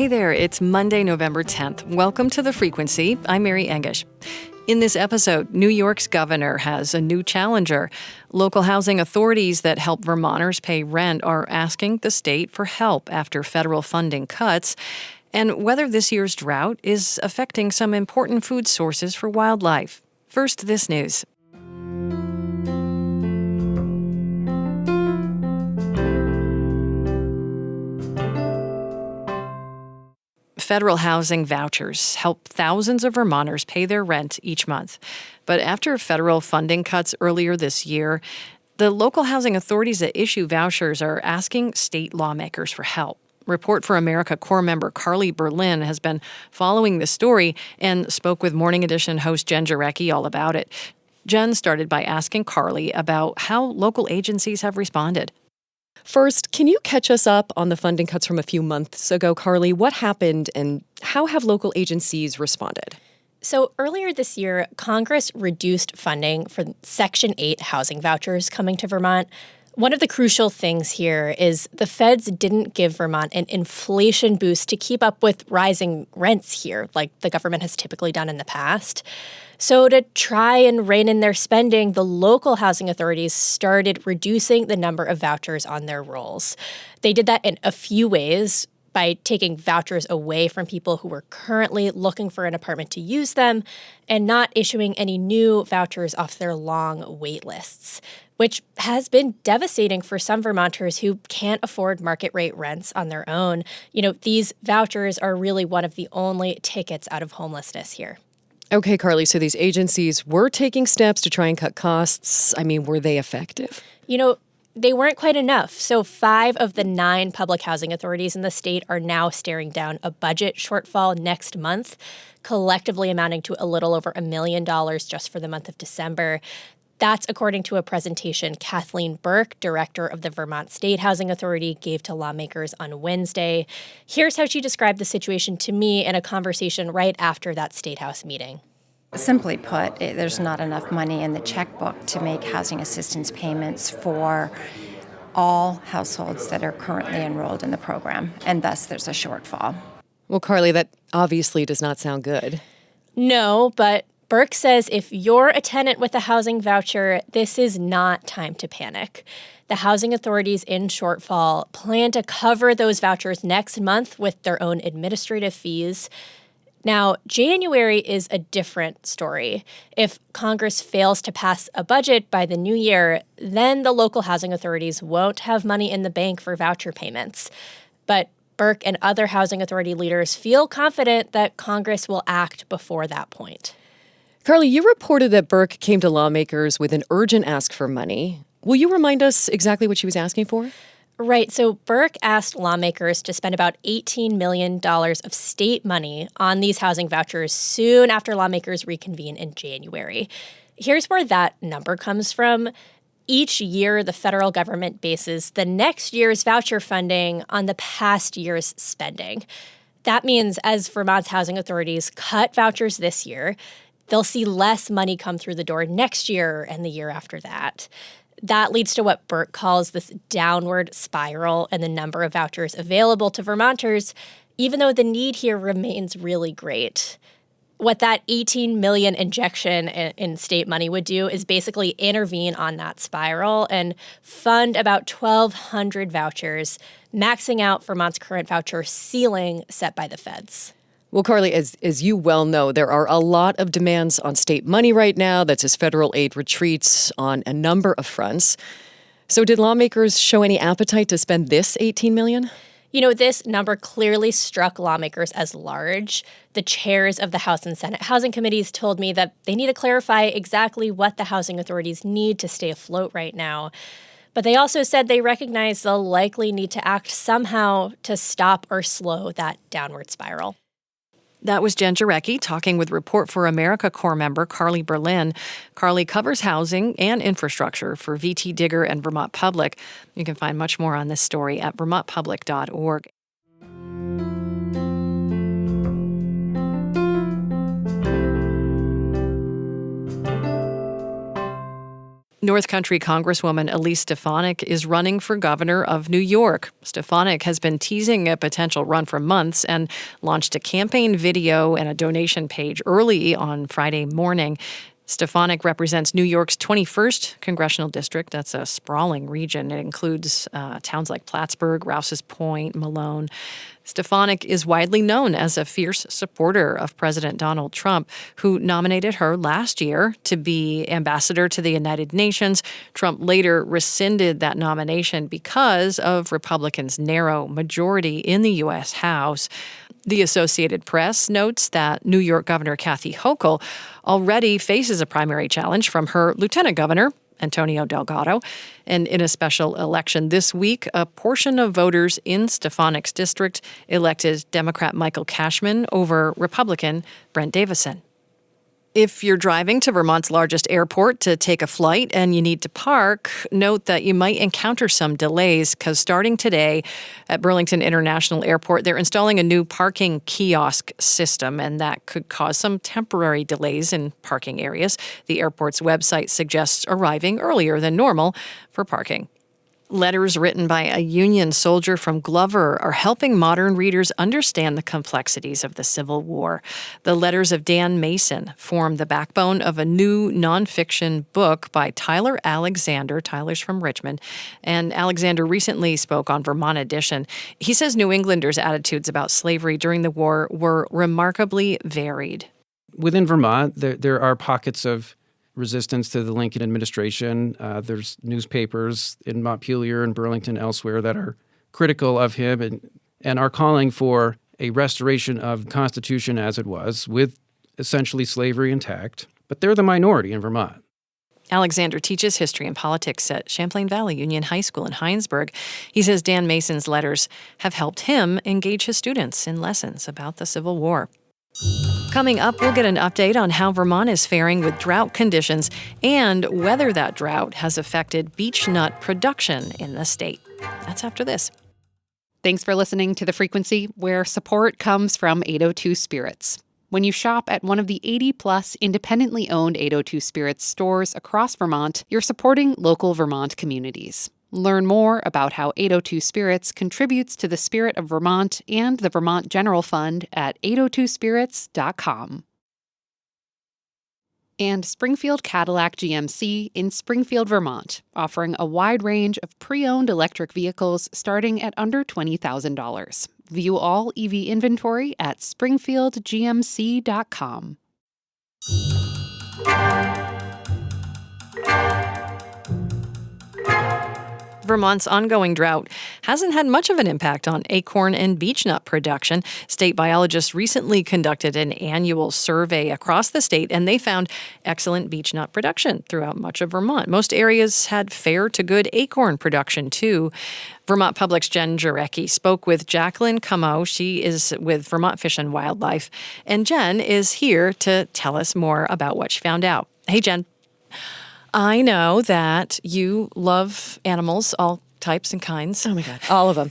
Hey there, it's Monday, November 10th. Welcome to The Frequency. I'm Mary Engish. In this episode, New York's governor has a new challenger. Local housing authorities that help Vermonters pay rent are asking the state for help after federal funding cuts, and whether this year's drought is affecting some important food sources for wildlife. First, this news. Federal housing vouchers help thousands of Vermonters pay their rent each month. But after federal funding cuts earlier this year, the local housing authorities that issue vouchers are asking state lawmakers for help. Report for America Corps member Carly Berlin has been following this story and spoke with Morning Edition host Jen Jarecki all about it. Jen started by asking Carly about how local agencies have responded. First, can you catch us up on the funding cuts from a few months ago, Carly? What happened and how have local agencies responded? So earlier this year, Congress reduced funding for Section 8 housing vouchers coming to Vermont. One of the crucial things here is the feds didn't give Vermont an inflation boost to keep up with rising rents here, like the government has typically done in the past. So to try and rein in their spending, the local housing authorities started reducing the number of vouchers on their rolls. They did that in a few ways, by taking vouchers away from people who were currently looking for an apartment to use them and not issuing any new vouchers off their long wait lists, which has been devastating for some Vermonters who can't afford market rate rents on their own. You know, these vouchers are really one of the only tickets out of homelessness here. Okay, Carly, so these agencies were taking steps to try and cut costs. I mean, were they effective? You know, they weren't quite enough. So 5 of the 9 public housing authorities in the state are now staring down a budget shortfall next month, collectively amounting to a little over $1 million just for the month of December. That's according to a presentation Kathleen Burke, director of the Vermont State Housing Authority, gave to lawmakers on Wednesday. Here's how she described the situation to me in a conversation right after that State House meeting. Simply put, there's not enough money in the checkbook to make housing assistance payments for all households that are currently enrolled in the program, and thus there's a shortfall. Well, Carly, that obviously does not sound good. No, but Burke says if you're a tenant with a housing voucher, this is not time to panic. The housing authorities in shortfall plan to cover those vouchers next month with their own administrative fees. Now, January is a different story. If Congress fails to pass a budget by the new year, then the local housing authorities won't have money in the bank for voucher payments. But Burke and other housing authority leaders feel confident that Congress will act before that point. Carly, you reported that Burke came to lawmakers with an urgent ask for money. Will you remind us exactly what she was asking for? Right. So Burke asked lawmakers to spend about $18 million of state money on these housing vouchers soon after lawmakers reconvene in January. Here's where that number comes from. Each year, the federal government bases the next year's voucher funding on the past year's spending. That means as Vermont's housing authorities cut vouchers this year, they'll see less money come through the door next year and the year after that. That leads to what Burke calls this downward spiral in the number of vouchers available to Vermonters, even though the need here remains really great. What that $18 million injection in state money would do is basically intervene on that spiral and fund about 1,200 vouchers, maxing out Vermont's current voucher ceiling set by the feds. Well, Carly, as you well know, there are a lot of demands on state money right now. That's as federal aid retreats on a number of fronts. So did lawmakers show any appetite to spend this $18 million? You know, this number clearly struck lawmakers as large. The chairs of the House and Senate housing committees told me that they need to clarify exactly what the housing authorities need to stay afloat right now. But they also said they recognize they'll likely need to act somehow to stop or slow that downward spiral. That was Jen Jarecki talking with Report for America Corps member Carly Berlin. Carly covers housing and infrastructure for VT Digger and Vermont Public. You can find much more on this story at vermontpublic.org. North Country Congresswoman Elise Stefanik is running for governor of New York. Stefanik has been teasing a potential run for months and launched a campaign video and a donation page early on Friday morning. Stefanik represents New York's 21st congressional district. That's a sprawling region. It includes towns like Plattsburgh, Rouse's Point, Malone. Stefanik is widely known as a fierce supporter of President Donald Trump, who nominated her last year to be ambassador to the United Nations. Trump later rescinded that nomination because of Republicans' narrow majority in the U.S. House. The Associated Press notes that New York Governor Kathy Hochul already faces a primary challenge from her lieutenant governor, Antonio Delgado. And in a special election this week, a portion of voters in Stefanik's district elected Democrat Michael Cashman over Republican Brent Davison. If you're driving to Vermont's largest airport to take a flight and you need to park, note that you might encounter some delays because starting today at Burlington International Airport, they're installing a new parking kiosk system, and that could cause some temporary delays in parking areas. The airport's website suggests arriving earlier than normal for parking. Letters written by a Union soldier from Glover are helping modern readers understand the complexities of the Civil War. The letters of Dan Mason form the backbone of a new nonfiction book by Tyler Alexander. Tyler's from Richmond, and Alexander recently spoke on Vermont Edition. He says New Englanders' attitudes about slavery during the war were remarkably varied. Within Vermont, there are pockets of resistance to the Lincoln administration. There's newspapers in Montpelier and Burlington elsewhere that are critical of him and are calling for a restoration of the Constitution as it was, with essentially slavery intact. But they're the minority in Vermont. Alexander teaches history and politics at Champlain Valley Union High School in Heinsberg. He says Dan Mason's letters have helped him engage his students in lessons about the Civil War. Coming up, we'll get an update on how Vermont is faring with drought conditions and whether that drought has affected beech nut production in the state. That's after this. Thanks for listening to The Frequency, where support comes from 802 Spirits. When you shop at one of the 80-plus independently owned 802 Spirits stores across Vermont, you're supporting local Vermont communities. Learn more about how 802 Spirits contributes to the spirit of Vermont and the Vermont General Fund at 802spirits.com. And Springfield Cadillac GMC in Springfield, Vermont, offering a wide range of pre-owned electric vehicles starting at under $20,000. View all EV inventory at springfieldgmc.com. Vermont's ongoing drought hasn't had much of an impact on acorn and beech nut production. State biologists recently conducted an annual survey across the state, and they found excellent beech nut production throughout much of Vermont. Most areas had fair to good acorn production, too. Vermont Public's Jen Jarecki spoke with Jacqueline Camo. She is with Vermont Fish and Wildlife, and Jen is here to tell us more about what she found out. Hey, Jen. I know that you love animals, all types and kinds. Oh, my God. All of them.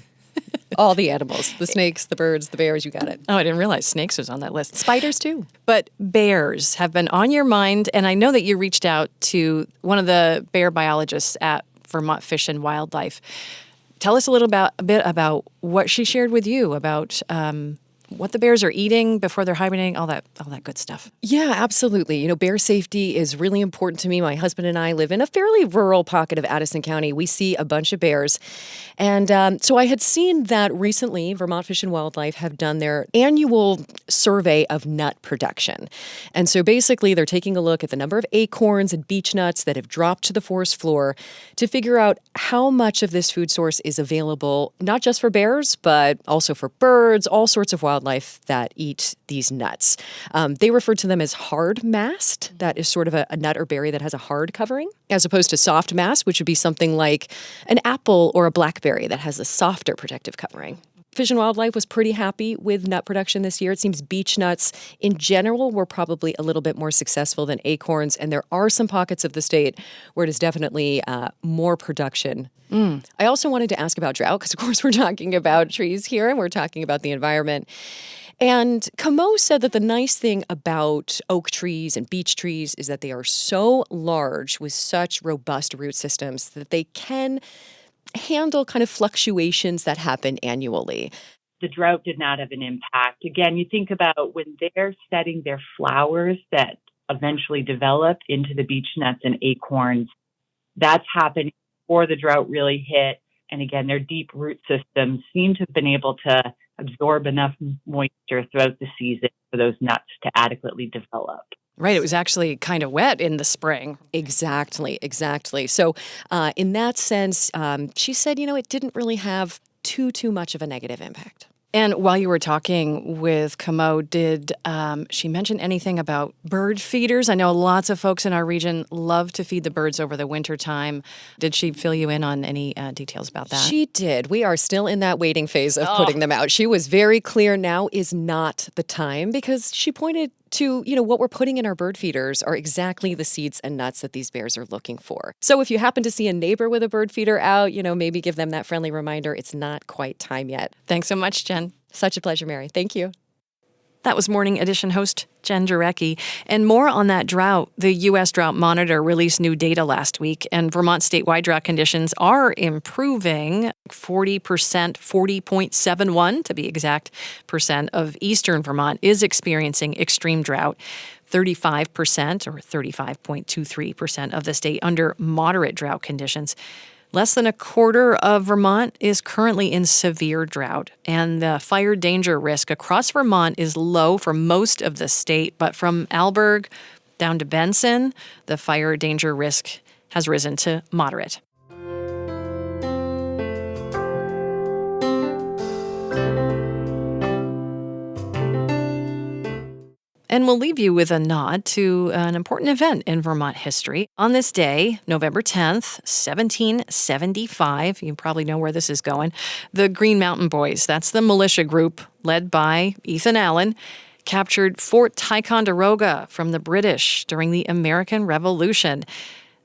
All the animals. The snakes, the birds, the bears, you got it. Oh, I didn't realize snakes was on that list. Spiders, too. But bears have been on your mind, and I know that you reached out to one of the bear biologists at Vermont Fish and Wildlife. Tell us a bit about what she shared with you about what the bears are eating before they're hibernating, all that good stuff. Yeah, absolutely. You know, bear safety is really important to me. My husband and I live in a fairly rural pocket of Addison County. We see a bunch of bears. And so I had seen that recently Vermont Fish and Wildlife have done their annual survey of nut production. And so basically they're taking a look at the number of acorns and beech nuts that have dropped to the forest floor to figure out how much of this food source is available, not just for bears, but also for birds, all sorts of wildlife that eat these nuts. They refer to them as hard mast. That is sort of a nut or berry that has a hard covering, as opposed to soft mast, which would be something like an apple or a blackberry that has a softer protective covering. Fish and Wildlife was pretty happy with nut production this year. It seems beech nuts in general were probably a little bit more successful than acorns, and there are some pockets of the state where it is definitely more production. I also wanted to ask about drought because, of course, we're talking about trees here and we're talking about the environment. And Camo said that the nice thing about oak trees and beech trees is that they are so large with such robust root systems that they can handle kind of fluctuations that happen annually. The drought did not have an impact. Again, you think about when they're setting their flowers that eventually develop into the beech nuts and acorns, that's happening before the drought really hit. And again, their deep root systems seem to have been able to absorb enough moisture throughout the season for those nuts to adequately develop. Right. It was actually kind of wet in the spring. Exactly. So in that sense, she said, it didn't really have too much of a negative impact. And while you were talking with Camo, did she mention anything about bird feeders? I know lots of folks in our region love to feed the birds over the winter time. Did she fill you in on any details about that? She did. We are still in that waiting phase of putting them out. She was very clear now is not the time because she pointed to, what we're putting in our bird feeders are exactly the seeds and nuts that these bears are looking for. So if you happen to see a neighbor with a bird feeder out, maybe give them that friendly reminder it's not quite time yet. Thanks so much, Jen. Such a pleasure, Mary. Thank you. That was Morning Edition host Jen Jarecki. And more on that drought. The U.S. Drought Monitor released new data last week, and Vermont's statewide drought conditions are improving. 40%, 40.71 to be exact, percent of eastern Vermont is experiencing extreme drought. 35% or 35.23% of the state under moderate drought conditions. Less than a quarter of Vermont is currently in severe drought, and the fire danger risk across Vermont is low for most of the state, but from Alberg down to Benson, the fire danger risk has risen to moderate. And we'll leave you with a nod to an important event in Vermont history. On this day, November 10th, 1775, you probably know where this is going, the Green Mountain Boys, that's the militia group led by Ethan Allen, captured Fort Ticonderoga from the British during the American Revolution.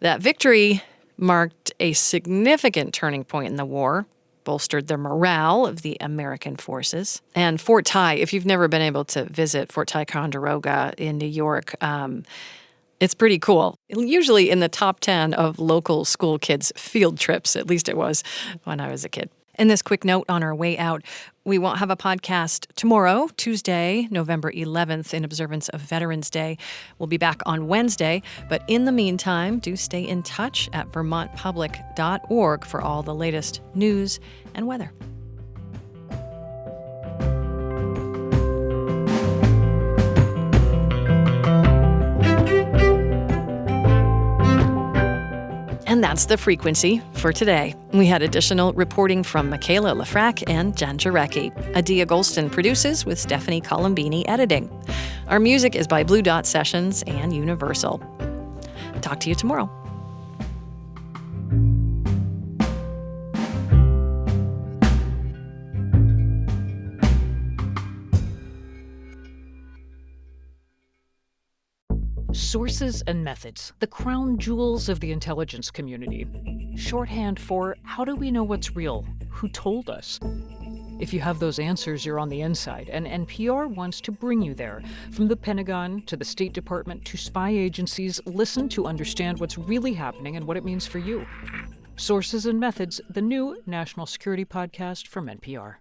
That victory marked a significant turning point in the war, bolstered the morale of the American forces. And Fort Ti, if you've never been able to visit Fort Ticonderoga in New York, it's pretty cool. Usually in the top 10 of local school kids' field trips, at least it was when I was a kid. And this quick note on our way out, we won't have a podcast tomorrow, Tuesday, November 11th, in observance of Veterans Day. We'll be back on Wednesday, but in the meantime, do stay in touch at vermontpublic.org for all the latest news and weather. And that's the frequency for today. We had additional reporting from Michaela Lafrac and Jen Jarecki. Adia Golston produces with Stephanie Colombini editing. Our music is by Blue Dot Sessions and Universal. Talk to you tomorrow. Sources and methods, the crown jewels of the intelligence community. Shorthand for how do we know what's real? Who told us? If you have those answers, you're on the inside, and NPR wants to bring you there. From the Pentagon to the State Department to spy agencies, listen to understand what's really happening and what it means for you. Sources and Methods, the new national security podcast from NPR.